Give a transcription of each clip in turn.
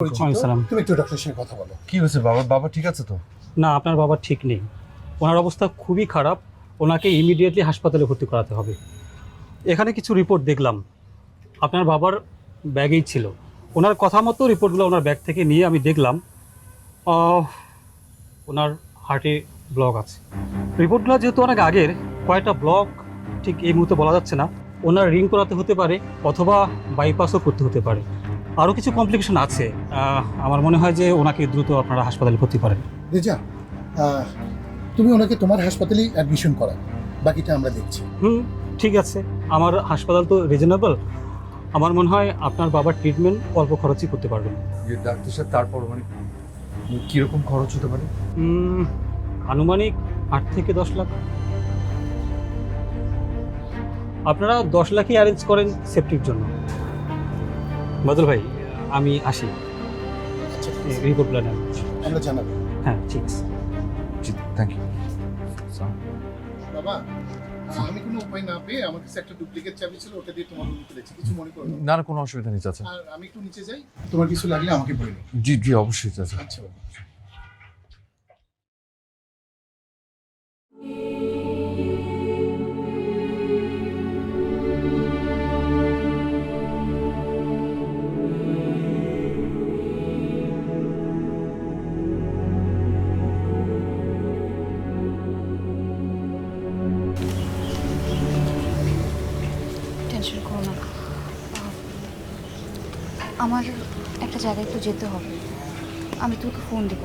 পরিচিত। ওয়ালাইকুম তুমি একটু ডক্টরের সঙ্গে কথা বলো। কি হয়েছে বাবা? বাবা ঠিক আছে তো? না, আপনার বাবা ঠিক নেই। ওনার অবস্থা খুবই খারাপ। ওনাকে ইমিডিয়েটলি হাসপাতালে ভর্তি করাতে হবে। এখানে কিছু রিপোর্ট দেখলাম, আপনার বাবার ব্যাগেই ছিল। ওনার কথা মতো রিপোর্টগুলো ওনার ব্যাগ থেকে নিয়ে আমি দেখলাম ওনার হার্টে ব্লক আছে। রিপোর্টগুলো যেহেতু অনেক আগের, কয়েকটা ব্লক ঠিক এই মুহূর্তে বলা যাচ্ছে না। ওনার রিং করাতে হতে পারে অথবা বাইপাসও করতে হতে পারে। আরও কিছু কমপ্লিকেশন আছে। আমার মনে হয় যে ওনাকে দ্রুত আপনারা হাসপাতালে ভর্তি করেন। রেজা, তুমি ওনাকে তোমার হাসপাতালেই অ্যাডমিশন করা, বাকিটা আমরা দেখছি। ঠিক আছে, আমার হাসপাতাল তো রিজনেবল। আমার মনে হয় আপনার বাবার ট্রিটমেন্ট অল্প খরচই করতে পারবেন। ডাক্তার সাহেব তারপর মানে কিরকম খরচ হতে পারে? আনুমানিক 8 থেকে 10 লাখ। আপনারা 10 লাখই অ্যারেঞ্জ করেন সেফটির জন্য। বদল ভাই, আমি আসি। আচ্ছা, ঠিক আছে, রিপোর্টগুলো নেন। আমরা জানাবো। হ্যাঁ, ঠিক আছে। জি থ্যাংক ইউ। বাবা, আমি কোনো উপায় না পেয়ে আমার কাছে একটা ডুপ্লিকেট চাবি ছিল, ওটা দিয়ে তোমার রুমে তুলেছি। কিছু মনে করো না। না না, কোনো অসুবিধা নেই চাচা। আর আমি একটু নিচে যাই, তোমার কিছু লাগলে আমাকে বলো। জি জি অবশ্যই চাচা। আচ্ছা বাবা। টেনশন করো না। আমার একটা জায়গায় একটু যেতে হবে। আমি তোকে ফোন দেব।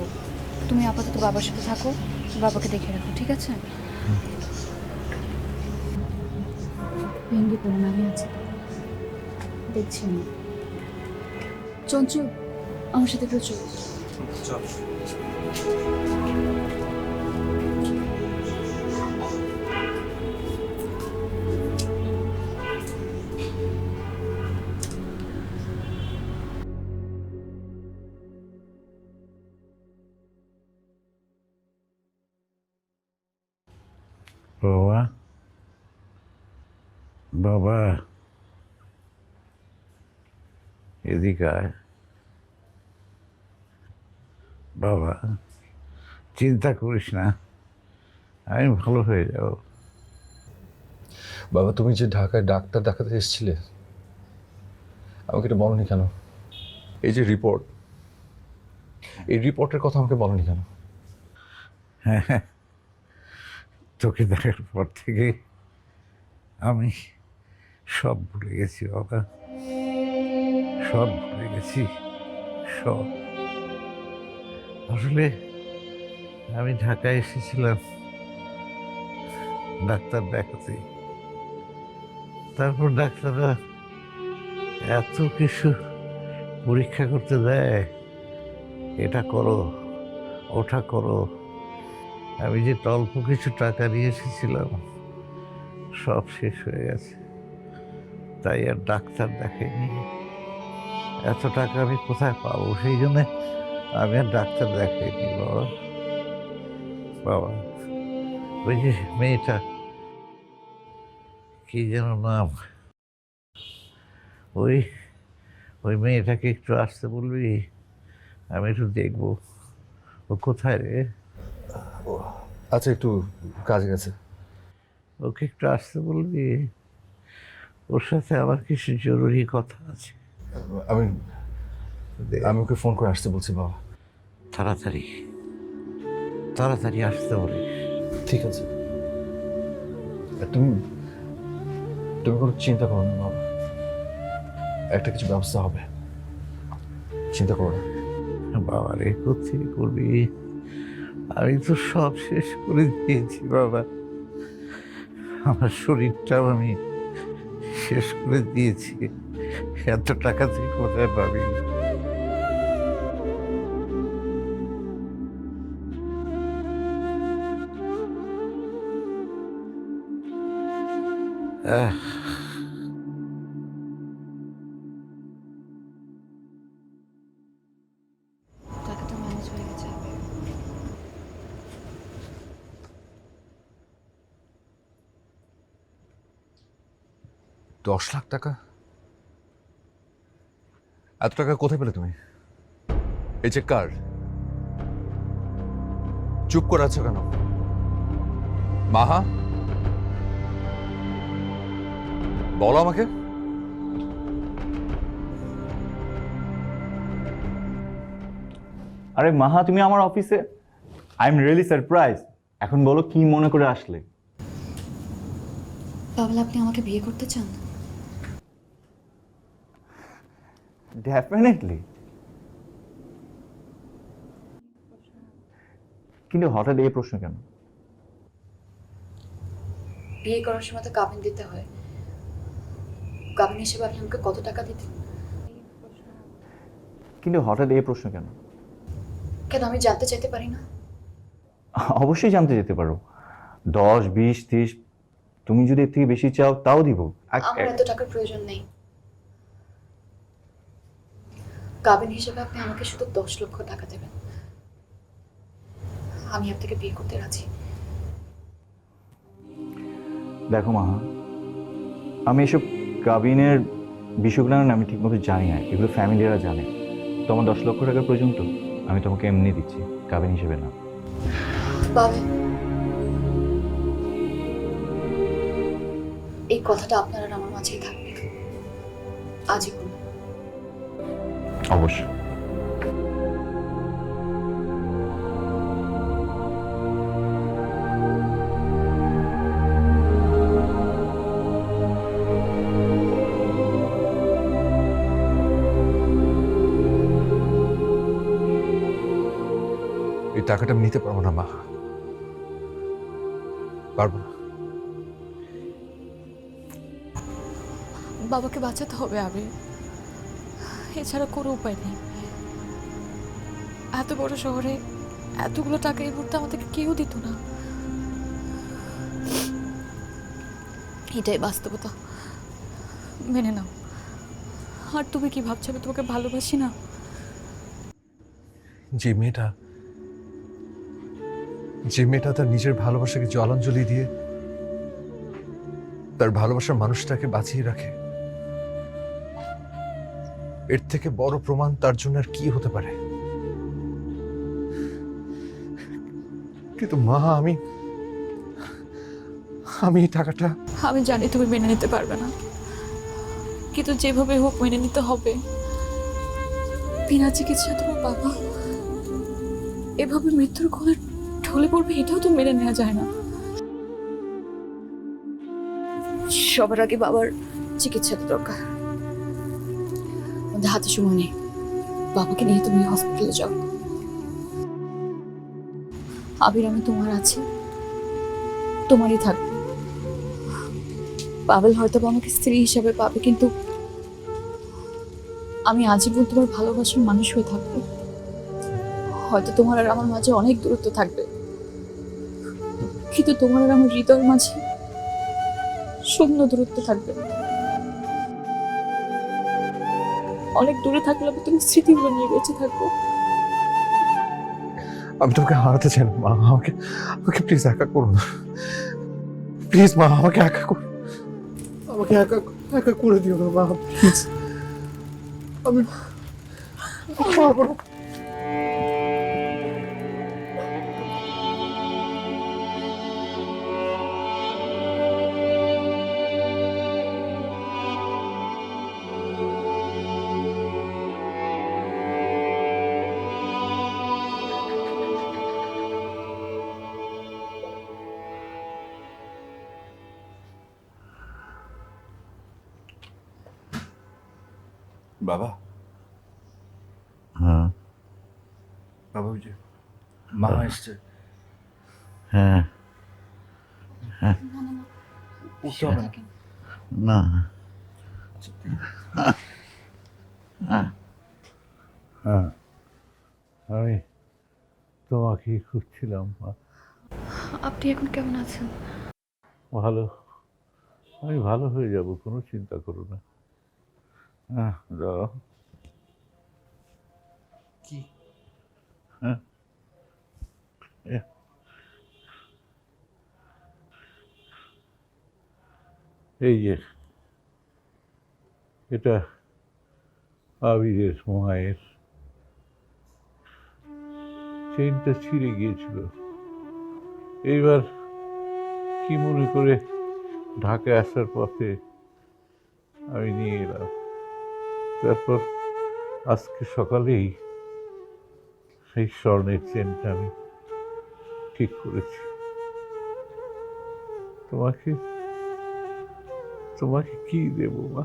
তুমি আপাতত বাবার সাথে থাকো, বাবাকে দেখে রাখো, ঠিক আছে? ভেঙ্গে পড়ো না, আমি আছি, দেখছি আমি। চঞ্চল, আমার সাথে একটু চল। বাবা, বাবা, এদিকে আয়। বাবা, চিন্তা করিস না, আমি ভালো হয়ে যাব। বাবা তুমি যে ঢাকায় ডাক্তার দেখাতে এসেছিলে, আমাকে এটা বলনি কেন? এই যে রিপোর্ট, এই রিপোর্টের কথা আমাকে বলনি কেন? হ্যাঁ, তোকে দেখার পর থেকে আমি সব ভুলে গেছি বাবা, সব ভুলে গেছি, সব। আসলে আমি ঢাকায় এসেছিলাম ডাক্তার দেখাতে। তারপর ডাক্তাররা এত কিছু পরীক্ষা করতে দেয়, এটা করো ওটা করো। আমি যে অল্প কিছু টাকা নিয়ে এসেছিলাম সব শেষ হয়ে গেছে, তাই আর ডাক্তার দেখাইনি। এত টাকা আমি কোথায় পাবো? সেই জন্য আমি আর ডাক্তার দেখাইনি বাবা। বাবা, ওই যে মেয়েটা, কি যেন নাম, ওই ওই মেয়েটাকে একটু আসতে বলবি, আমি একটু দেখবো ও কোথায় রে। আচ্ছা, একটু কাজ গেছে। ওকে একটু আসতে বলবি, ওর সাথে আমার কিছু জরুরি কথা আছে। আমি আমি ওকে ফোন করে আসতে বলছি বাবা। তাড়াতাড়ি তাড়াতাড়ি আসতে বলি। ঠিক আছে, তুমি তুমি কোনো চিন্তা করো না বাবা, একটা কিছু ব্যবস্থা হবে, চিন্তা করো না। বাবা রে, কোথায় করবি? আমি তো সব শেষ করে দিয়েছি বাবা, আমার শরীরটাও আমি শেষ করে দিয়েছি। এত টাকা তুই কোথায় পাবি? আহ, টাকা তো ম্যানেজ হয়ে গেছে। 10 লাখ টাকা? এত টাকা কোথায় পেলে তুমি? এই চেক কার? চুপ করে আছো কেন? মাহা, বলো আমাকে। আরে মাহা, তুমি আমার অফিসে? I am really surprise. এখন বলো কি মনে করে আসলে? বাবলা, আপনি আমাকে বিয়ে করতে চান? ডেফিনেটলি। কিন্তু হঠাৎ এই প্রশ্ন কেন? বিয়ে করার সময় তো কাবিন দিতে হয়। কাবিন হিসেবে আপনি আমাকে কত টাকা দিতেন? কিন্তু হঠাৎ এই প্রশ্ন কেন? কেন আমি জানতে চাইতে পারি না? অবশ্যই জানতে যেতে পারো। 10, 20, 30, তুমি যদি এর থেকে বেশি চাও তাও দিব। আমার এত টাকার প্রয়োজন নেই। কাবিন হিসেবে আপনি আমাকে শুধু 10 লক্ষ টাকা দেবেন, আমি আপনাকে বিয়ে করতে রাজি। দেখো মাহা, আমি এসব কাবিনের বিষয়গুলো না আমি ঠিকমতো জানি না, এগুলো ফ্যামিলিরা জানে। তোমার 10 লক্ষ টাকার প্রয়োজন তো আমি তোমাকে এমনি দিচ্ছি, কাবিন হিসেবে না। বাবা, এই কথাটা আপনার আর আমার মাঝেই থাকবে আজীবন। অবশ্যই। এই টাকাটা আমি নিতে পারবো না মা, পারবো না। বাবাকে বাঁচাতে হবে আবির, এছাড়া কোনো উপায় নেই। এত বড় শহরে এতগুলো টাকা এই মুহূর্তে আমাদেরকে কেউ দিত না। এটাই বাস্তবতা, মেনে নাও। আর তুমি কি ভাবছো আমি তোমাকে ভালোবাসি না? যে মেয়েটা তার নিজের ভালোবাসাকে জলাঞ্জলি দিয়ে তার ভালোবাসার মানুষটাকে বাঁচিয়ে রাখে, এর থেকে বড় প্রমাণ তার জন্য আর কি হতে পারে? কিন্তু মা, আমি এই টাকাটা... আমি জানি তুমি মেনে নিতে পারবে না, কিন্তু যেভাবে হোক মেনে নিতে হবে। বিনা চিকিৎসা তোমার বাবা এভাবে মৃত্যুর কোলে ঢলে পড়বে, এটাও তো মেনে নেওয়া যায় না। সবার আগে বাবার চিকিৎসাটা দরকার। আমাদের হাতে সময় নেই, বাবাকে নিয়ে তুমি হসপিটালে যাও। আবির, আমি তোমার আছি, তোমারই থাকবে। পাবেল হয়তো আমাকে স্ত্রী হিসাবে পাবে, কিন্তু আমি আজীবন তোমার ভালোবাসার মানুষ হয়ে থাকবো। হয়তো তোমার আর আমার মাঝে অনেক দূরত্ব থাকবে, কিন্তু তোমার আর আমার হৃদয়ের মাঝে শূন্য দূরত্ব থাকবে। অনেক দূরে থাকলে আমি তুমি স্মৃতিগুলো নিয়ে বেঁচে থাকবো। আমি তোমাকে হারাতে চাই না মা, আমাকে প্লিজ একা করো না, প্লিজ মা, আমাকে একা করো, আমাকে একা করে দিও না মা, প্লিজ। আমি পারবো না। বাবা, হ্যাঁ বাবা, ওই যে মা এসছে। হ্যাঁ উঠতে হবে না। না হ্যাঁ, আমি তোমাকেই খুঁজছিলাম মা। আপনি এখন কেমন আছেন? ভালো, আমি ভালো হয়ে যাব, কোনো চিন্তা করো না। হ্যাঁ, দাও। কি? হ্যাঁ, এই যে এটা আবিরের মায়ের চেইনটা ছিঁড়ে গিয়েছিল। এইবার কি মনে করে ঢাকায় আসার পথে আমি নিয়ে এলাম। তারপর আজকে সকালেই সেই স্বর্ণের চেনটা আমি ঠিক করেছি। তোমাকে তোমাকে কি দেবো মা?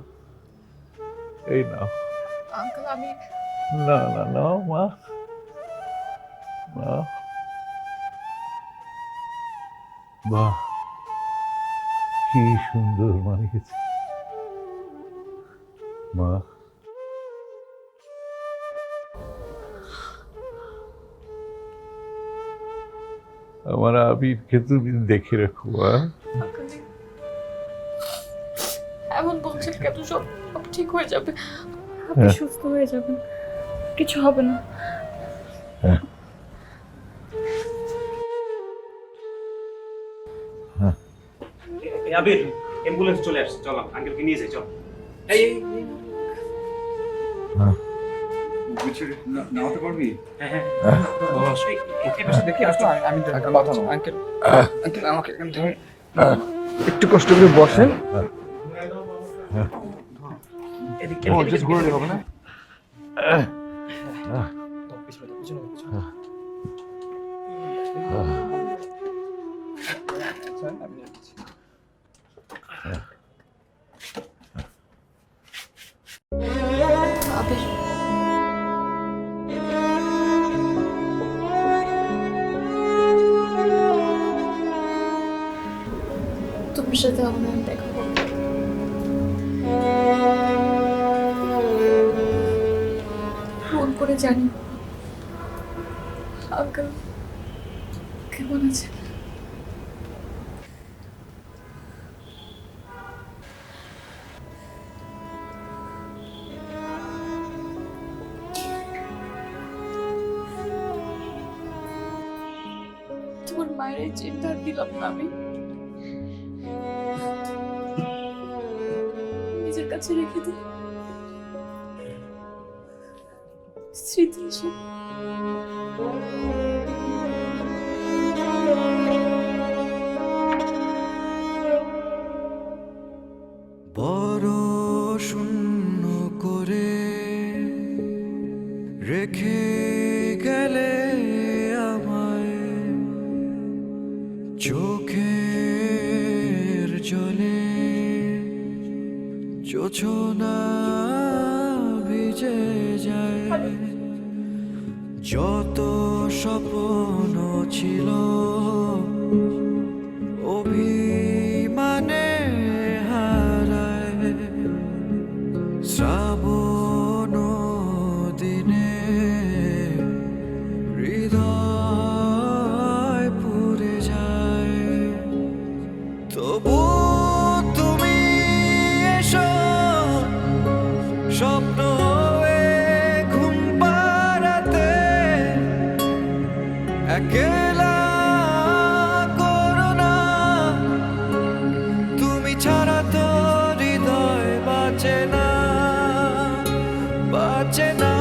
এই নাও। আঙ্কেল আমি না না নাও মা, মা। বাহ, কি সুন্দর মানিয়েছে মা। আমার আবিরকে তুমি দেখে রাখো মা। এমন বলছেন কেন? সব সব ঠিক হয়ে যাবে, আপনি সুস্থ হয়ে যাবেন, কিছু হবে না। আবির, অ্যাম্বুলেন্স চলে আসছে, চলো আঙ্কেলকে নিয়ে যাই, চল। নামাতে পারবি? হ্যাঁ হ্যাঁ, দেখি আসতো আমি আঙ্কেল আঙ্কেল আমাকে এখান থেকে একটু কষ্ট করে বসেন। জাস্ট ঘুরে হবে না? আবির, তোমার সাথে আমার আর দেখা হবে না। ফোন করে জানি আঙ্কেল কেমন আছে। তোমার মায়ের এই চিন্তা আর দিলাম না আমি, নিজের কাছে রেখে দিই স্মৃতি হিসেবে। বড় শূন্য করে রেখে গেলে আমায় চোখের জলে জোছনা ভিজে যায়। যত স্বপ্ন ছিল অভিমানে হারায়। শ্রাবণ দিনে হৃদয় পুড়ে যায়। তবু তুমি এসো স্বপ্ন ঘুম পাড়াতে। একলা করো না, তুমি ছাড়া তো হৃদয় বাঁচে না, বাঁচে না।